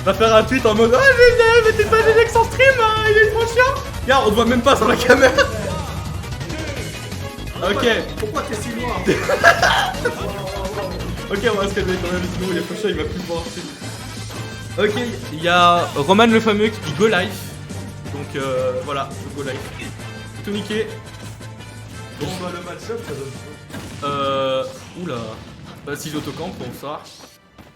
Va faire un tweet en mode ah génial, mais t'es pas Genex en stream, hein, il est trop chiant. Regarde, on te voit même pas sur la caméra. Ok. Pourquoi t'es si loin? Ok, on va se calmer quand même, sinon le prochain il va plus pouvoir stream. Ok, il y a Roman le fameux qui dit go live. Donc voilà, go live. Tout niqué. Bonsoir le match-up, ça donne quoi? Oula. Bah si j'autocampe, bonsoir.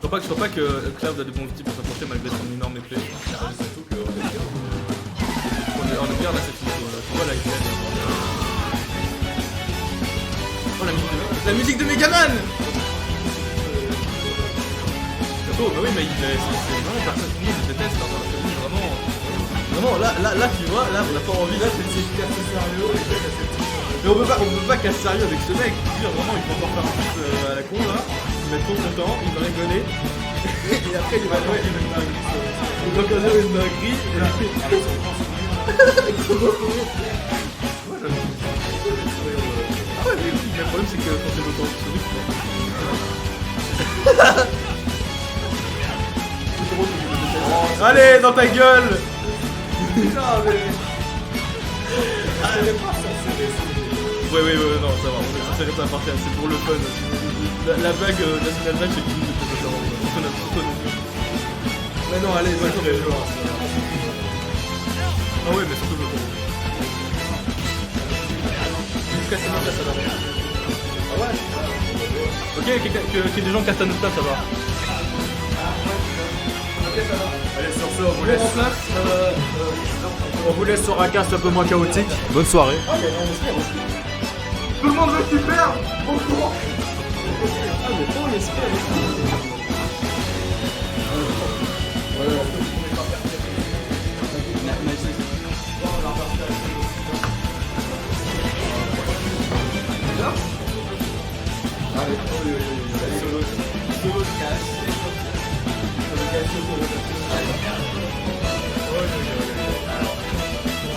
Je crois pas que Cloud a des bons outils pour s'approcher malgré son énorme épée. Surtout qu'on est bien. On est bien là cette vidéo là. Tu vois la IPN. Oh la musique de Megaman. Oh bah oui mais c'est vraiment personne qui me déteste hein, vraiment. Vraiment là tu vois, là on a pas envie, là c'est hyper sérieux. Mais on peut pas casser sérieux avec ce mec. Vraiment il faut encore faire un truc à la con là. Il va être trop content, il va rigoler. Et après il va jouer une dinguerie. Il va causer une dinguerie. Ah ouais mais oui, le problème c'est que quand c'est l'autant allez dans ta gueule. Putain mais... Ouais, non, ça va, on est censé rester impartial, c'est pour le fun. La vague nationale match est finie depuis ce temps. Mais non, allez, va jouer. Ah ouais, mais surtout le temps. Jusqu'à ce moment-là, ça va. Ah ouais? Ok, qu'il y ait des gens qui cassent ça va. Ok, ça va. Allez, sur ce, on vous laisse. En place, On vous laisse sur un cast un peu moins chaotique. Bonne soirée. tout le monde veut super. Bon courant. Ah, mais pas on espère.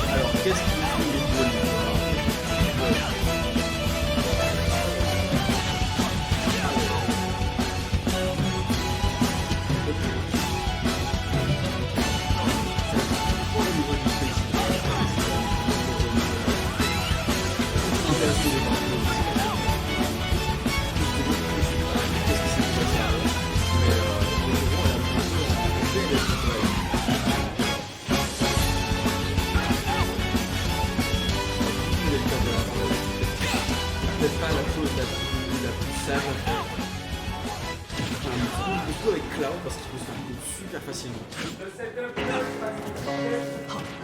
Alors, qu'est-ce qu'il faut les bonnes? Peut-être pas la chose la plus sage à faire. Enfin, il trouve beaucoup avec Cloud parce qu'il peut se couper super facilement.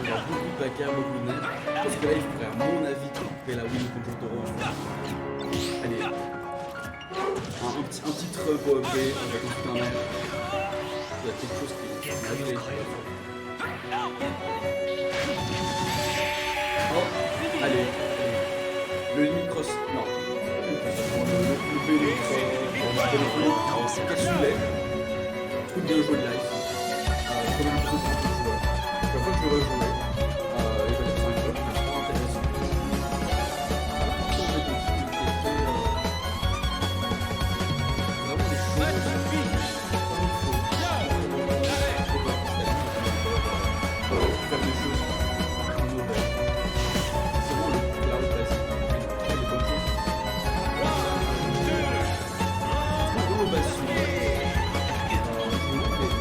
Alors beaucoup de bagarres, beaucoup de nerfs. Parce que là il faudrait à mon avis couper la win contre Toro. Allez. Un petit trouble B avec un nerf. Il y a quelque chose qui est réglé. Oh, allez. Le micros... Non. Le téléphone. C'est cassoulet. Truc de jeu de live. Comme un truc de joueur. Chaque fois que je vais rejouer, il va être un jeu vraiment intéressant. Vraiment des choses. C'est bon le cloud classique.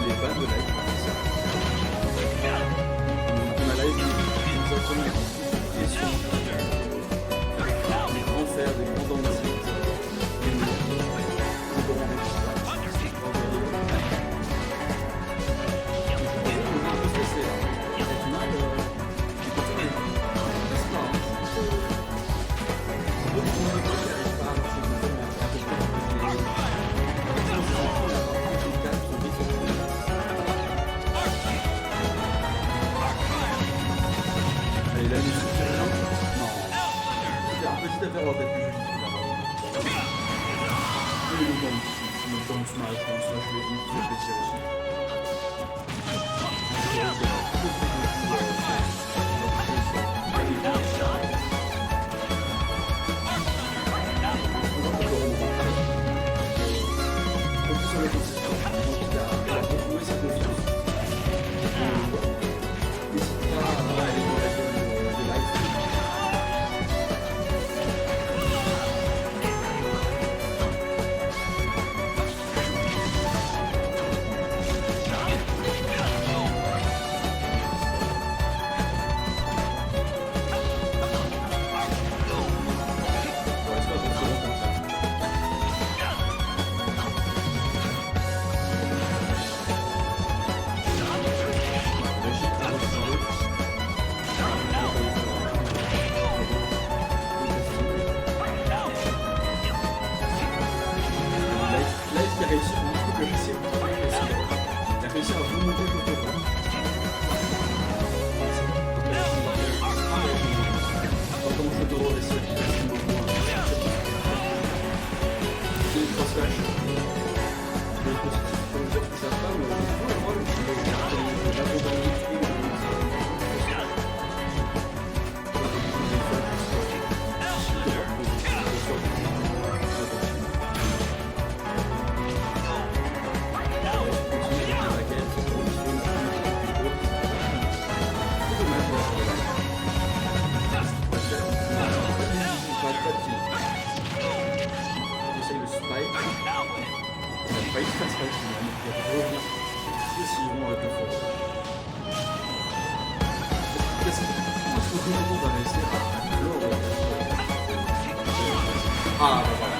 Les vannes de live. réussi à remonter Jotaro. Comment Jotaro a réussi à quitter son mouvement. C'est une cross flash. Le positif pour les joueurs qui savent pas, mais moi, je suis j'essaye le spike. Il a failli faire spike, il revient. S'ils vont avec le fort. Qu'est-ce que Jotaro va réussir à clore? Ah, bah voilà.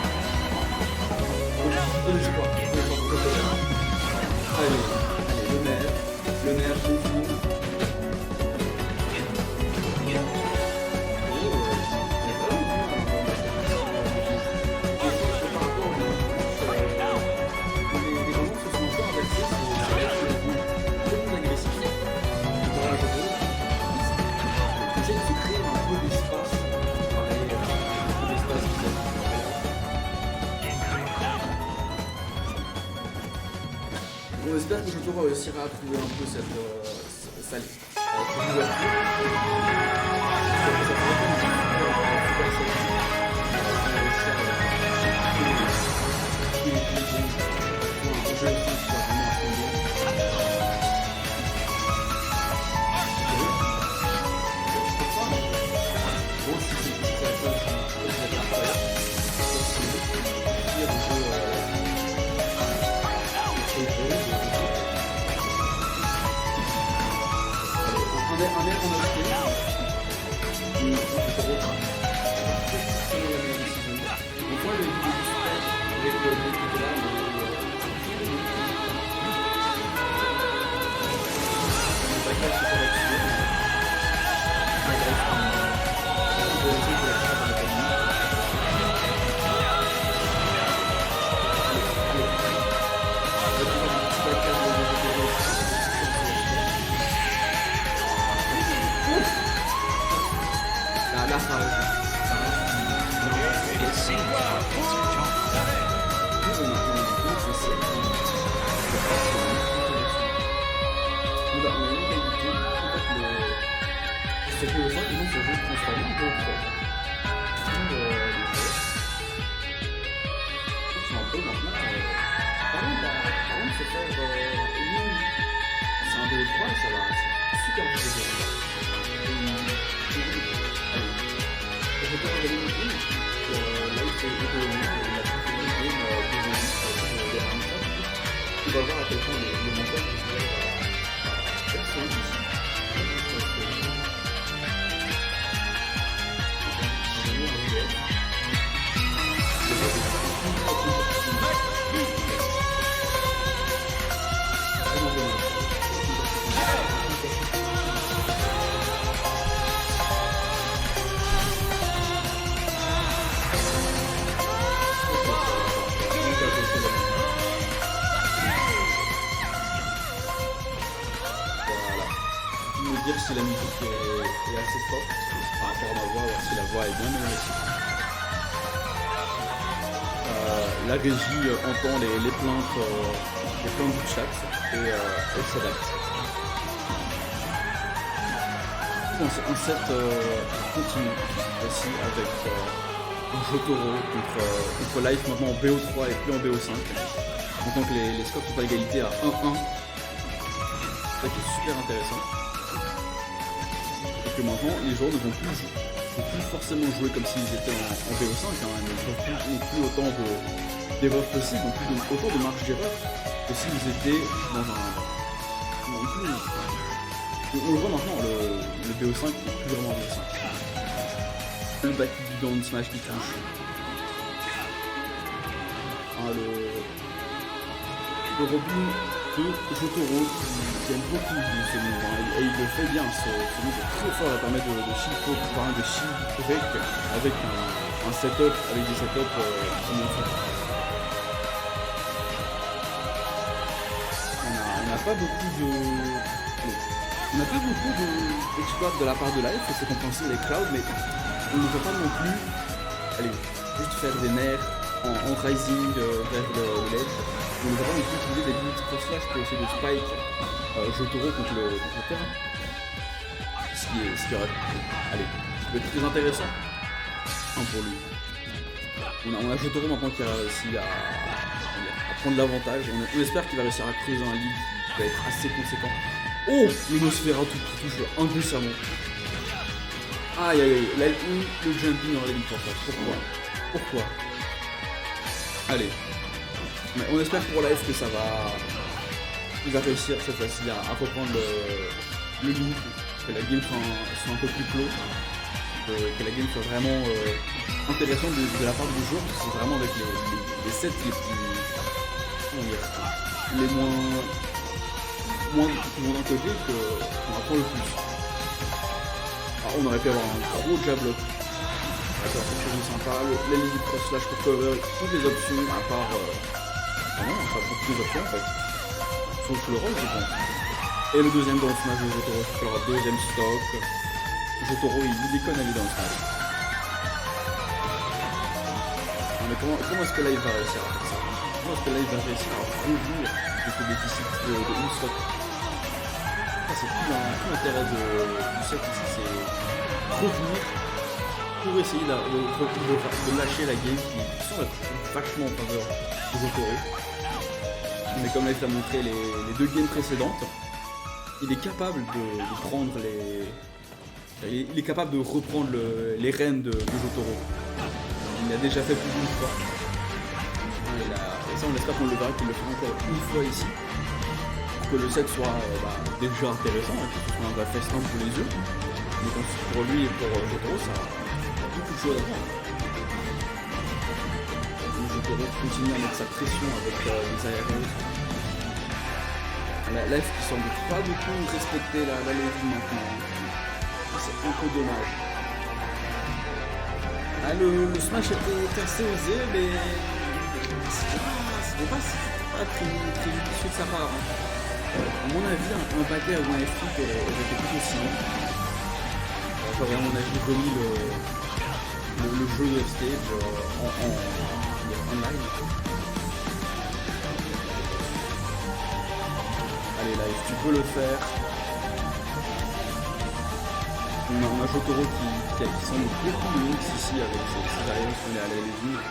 Allez, le nerf, confus. On espère que Jotaro réussira à trouver un peu cette ouverture. Un air qu'on a fait. On voit le avec le là, ça reste. C'est que le choix qui vont se jouer constamment en 2 ou 3. C'est un peu maintenant. Par contre, c'est faire c'est un 2 ou 3 et ça va. C'est super difficile. Je peux regarder une game, là il fait la on va voir à quel point le montage est excellent ici. Dire si la musique est assez forte par rapport à ma voix, voir si la voix est bien réussie. La régie entend les plaintes du chat et s'adapte. Un set continu aussi avec un Jotaro contre Life maintenant en BO3 et plus en BO5. Donc les scores sont à égalité à 1-1. C'est super intéressant. Que maintenant les joueurs ne vont plus forcément jouer comme s'ils étaient en BO5, hein, ils n'ont plus autant d'erreurs possibles, n'ont plus autant de marge d'erreur que s'ils étaient dans un... On le voit maintenant, le BO5 n'est plus vraiment un BO5. Le back du down smash qui touche. Le Robin de Jotaro qui aime beaucoup ce move, hein, et il le fait bien, ce move est très fort, il permet de shield poke, de shield break avec un setup, avec des setups qui sont bien faits. On a pas beaucoup de... Allez, on n'a pas beaucoup d'exploits de la part de Life, c'est compréhensible avec Cloud, mais on ne veut pas non plus, allez, juste faire des nerfs en rising vers le ledge. On ne veut pas non plus utiliser des limites cross-slash pour essayer de spike Jotaro contre le terrain. Ce qui aurait, allez, ce qui peut être très intéressant pour lui. On a Jotaro maintenant qui a réussi à prendre l'avantage. On espère qu'il va réussir à creuser un lead qui va être assez conséquent. Oh, le Nosfera tout touche incessamment. Aïe aïe aïe, là, le jumping en ligne pour ça. Pourquoi? Allez. Mais on espère pour Life que ça va... Il va réussir cette fois-ci à reprendre le lead, que la game soit un peu plus close, que la game soit vraiment intéressante de la part du joueur, parce que c'est vraiment avec les sets les plus... Comment dire, les moins d'un côté qu'on apprend le plus. Alors on aurait pu avoir un gros jab lock. D'accord, c'est très sympa. La ligne de cross slash pour cover, toutes les options à part... Ah non, pas beaucoup d'options en fait. Sauf le roll, je pense. Et le deuxième dans le smash de Jotaro, c'est leur deuxième stock. Jotaro il déconne à lui dans le smash. Non, mais comment est-ce que là il va réussir à faire ça? Comment est-ce que là il va réussir à revenir de ce déficit de une stock? C'est tout l'intérêt du set ici, c'est revenir pour essayer de lâcher la game qui sont vachement en faveur de Jotaro. Mais comme là il a montré les deux games précédentes, il est capable de prendre il est capable de reprendre les rênes de Jotaro. Il l'a déjà fait plus d'une fois. Et ça on espère qu'on le verra qu'il le fera encore une fois ici. Que le set soit déjà intéressant, que ce soit un vrai festin pour les yeux. Mais pour lui et pour Jotaro, ça a beaucoup de choses à voir. Jotaro continue à mettre sa pression avec les aériens. La Life qui semble pas beaucoup respecter la levée maintenant. C'est un peu dommage. Ah, le smash était assez osé, mais c'était pas très judicieux de sa part. À mon avis, un paquet ou un FP aurait été plus aussi long. J'aurais à mon avis remis le jeu de stage en live. Allez Live, tu peux le faire. On a Jotaro qui semble beaucoup mieux ici avec ses arrières qui sont allés à la lésine.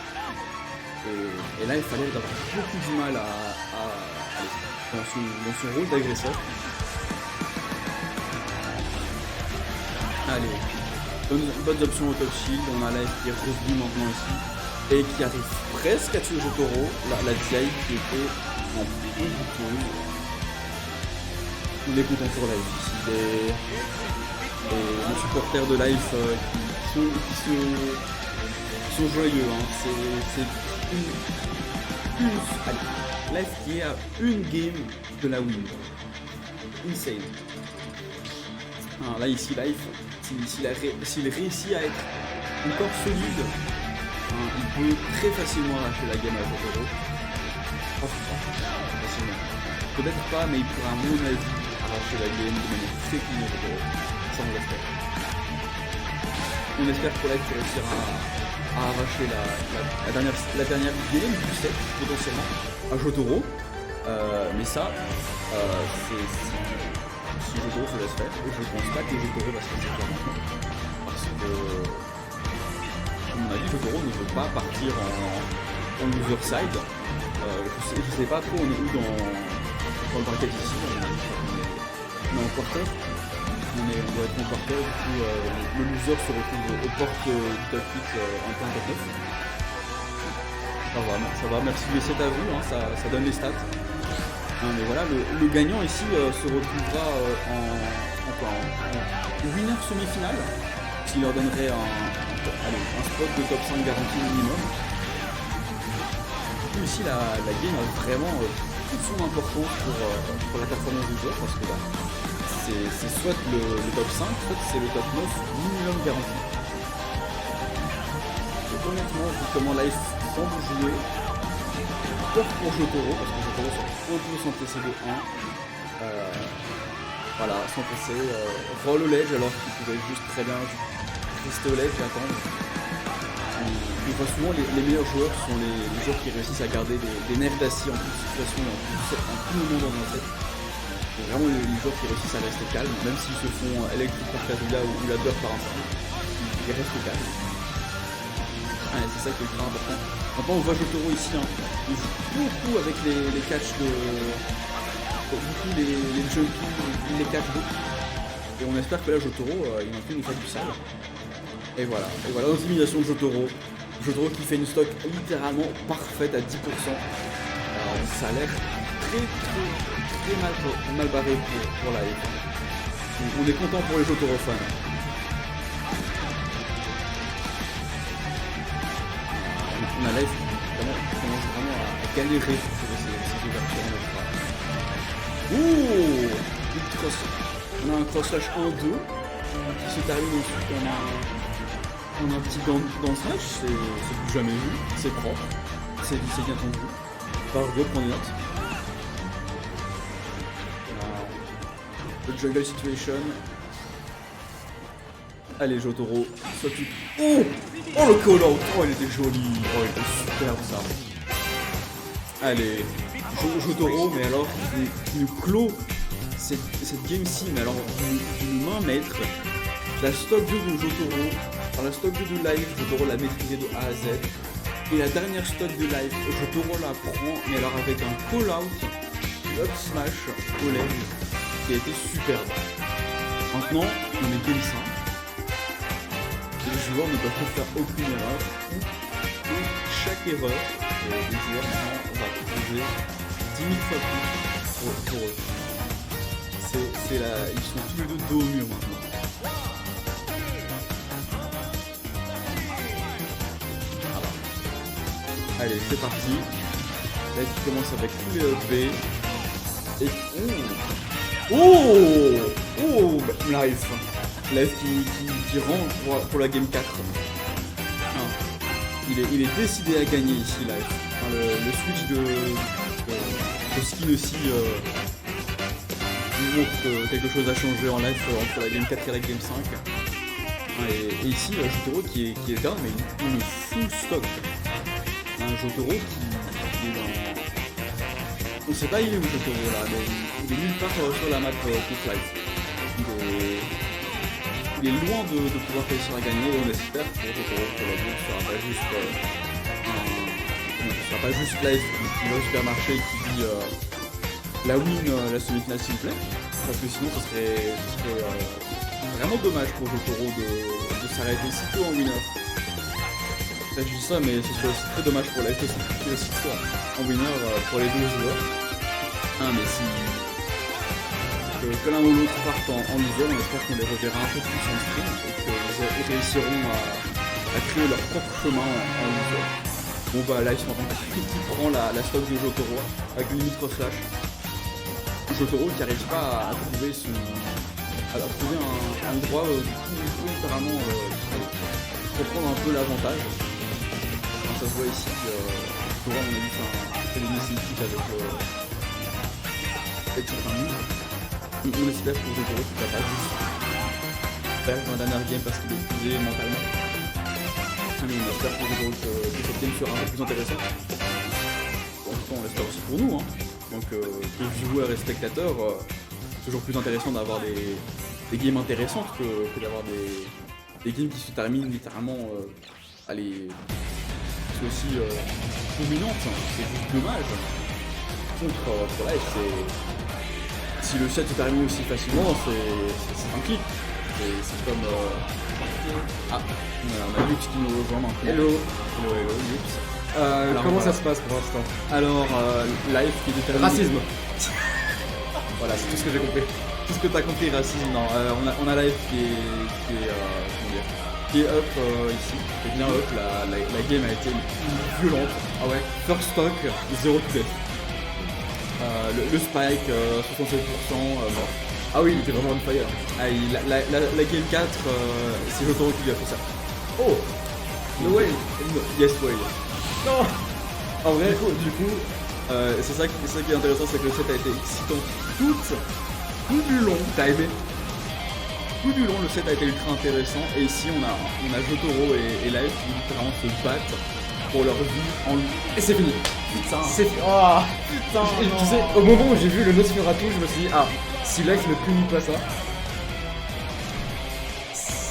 Et là il fallait avoir beaucoup du mal dans son rôle d'agresseur. Allez, bonnes options au top shield, on a Live qui est revenu maintenant ici et qui arrive presque à tuer Jotaro, la DI qui était en bout du pause. On est content pour Live ici, les supporters de Live qui sont joyeux, hein. C'est allez, Live qui est à une game de la win. Insane. Alors là ici Live, s'il réussit à être encore solide, hein, il peut très facilement lâcher la game à Jotaro. Facilement. Peut-être pas, mais il pourra à mon avis arracher la game de manière très clean à Jotaro. Ça on l'espère. On espère que Live réussira à arracher la dernière game du set potentiellement à Jotaro. Mais ça, si Jotaro se laisse faire, et je pense pas que Jotaro va se laisser faire maintenant. Parce que, à mon avis, Jotaro ne veut pas partir en loser side. Je sais pas trop, on est où dans le bracket ici. On est en quarter. On doit être en quarter, du coup le loser se retrouve aux portes du top 8 en point top 9. Ça va, merci de laisser ta vue, hein, ça donne les stats. Mais voilà, le gagnant ici se retrouvera en winner semi-finale, ce qui leur donnerait un spot de top 5 garanti minimum. Ici la game a vraiment toute son importance pour la performance du joueur, parce que c'est soit le top 5, soit c'est le top 9 minimum garanti. Donc honnêtement, vu comment Life semble jouer, peur pour Jotaro, parce que Jotaro sort un peu sans TC de 1. Voilà, sans passer. Roll au ledge alors qu'il pouvait juste très bien rester au ledge et attendre. On voit souvent les meilleurs joueurs sont les joueurs qui réussissent à garder des nerfs d'acier en toute situation, en tout moment dans un set. C'est vraiment les joueurs qui réussissent à rester calmes, même s'ils se font électrique par Kazuya ou la beurre par un cerveau. Ils restent calmes. Ouais, c'est ça qui est ultra important. Maintenant on voit Jotaro ici, hein. Il joue beaucoup avec les catchs de... beaucoup les jumpies, il les catch beaucoup. Et on espère que là Jotaro, il n'a plus une fois du sale. Et voilà l'intimidation de Jotaro. Jotaro qui fait une stock littéralement parfaite à 10%. Alors, ça a l'air très mal barré pour live. On est content pour les Jotaro fans. On a live qui commence vraiment à galérer pour ces ouvertures. Ouh, on a un cross slash 1-2 qui se termine ensuite. On a un petit dans slash, c'est du jamais vu, c'est propre, c'est bien tendu. Par go, prends des notes. Le jungle situation. Allez Jotaro, soit tu... Oh le call out. Oh il était joli. Oh il était superbe ça. Allez, Jotaro, mais alors il nous clôt cette game-ci, mais alors d'une main maître. La stock de Jotaro. Alors la stock de live, Jotaro l'a maîtrisée de A à Z. Et la dernière stock de live, Jotaro la prend, mais alors avec un call-out, up smash au ledge, qui a été superbe. Maintenant, on est game 5. Les joueurs ne peuvent faire aucune erreur. Et chaque erreur, les joueurs on va trouver 10 000 fois plus pour eux. Ils sont tous les deux dos au mur maintenant. Allez, c'est parti. Là, qui commence avec tous les up B. Et... Oh Life. Life qui rend pour la game 4. Il est décidé à gagner ici, Life. Enfin, le switch de skin aussi montre que quelque chose a changé en Life entre la game 4 et la game 5. Et ici, Jotaro qui est down, mais il est full stock. Un Jotaro qui est dans... On sait pas il est où Jotaro là, mais il est nulle part sur la map Quick Life. Il est loin de pouvoir réussir à gagner et on espère pour Jotaro que la game sera pas juste Life qui va au supermarché et qui dit la win, la semi-finale s'il vous plaît. Parce que sinon ce serait vraiment dommage pour Jotaro de s'arrêter si tôt en winner. Je dis ça, mais ce serait aussi très dommage pour Life aussi tôt en winner pour les deux joueurs. Mais si que l'un ou l'autre partent en loser, on espère qu'on les reverra un peu plus en stream et qu'ils réussiront à créer leur propre chemin en loser. Bon bah Life qui prend la stock de Jotaro avec une micro slash. Jotaro qui n'arrive pas à trouver un endroit où apparemment reprendre un peu l'avantage. Ça se voit ici que Jotaro à mon avis fait des nécessités avec certains moves. On espère pour Jotaro qu'il ne va pas juste perdre dans la dernière game parce qu'il est épuisé mentalement. Mais on espère pour Jotaro que cette game sera un peu plus intéressante. En tout cas on l'espère aussi pour nous. Donc que viewers et spectateurs, c'est toujours plus intéressant d'avoir des games intéressantes que d'avoir des games qui se terminent littéralement c'est aussi dominante, c'est juste dommage. Pour Life, si le set se termine aussi facilement, c'est un clic. C'est comme... on a Lux qui nous rejoint maintenant. Hello Lux. Comment ça se passe pour l'instant? Alors, Life qui est déterminé... Racisme. Voilà, c'est tout ce que j'ai compris. Tout ce que t'as compris, racisme, non. On a Life qui est up ici, qui est bien up, la game a été violente. Ah ouais, first stock, 0 to death. Le spike, 67%, mort. Ah oui, il était vraiment on fire. La game 4, c'est Jotaro qui lui a fait ça. Oh. No way. Yes way. Non. En vrai, du coup, C'est ça qui est intéressant, c'est que le set a été excitant tout du long. T'as aimé? Tout du long, le set a été ultra intéressant. Et ici, on a Jotaro et Live qui littéralement se battent pour leur vie en loup. Et c'est fini. Putain. C'est... Oh putain. Tu sais, au moment où j'ai vu le Nosferatu, je me suis dit, ah, si Life ne punit pas ça,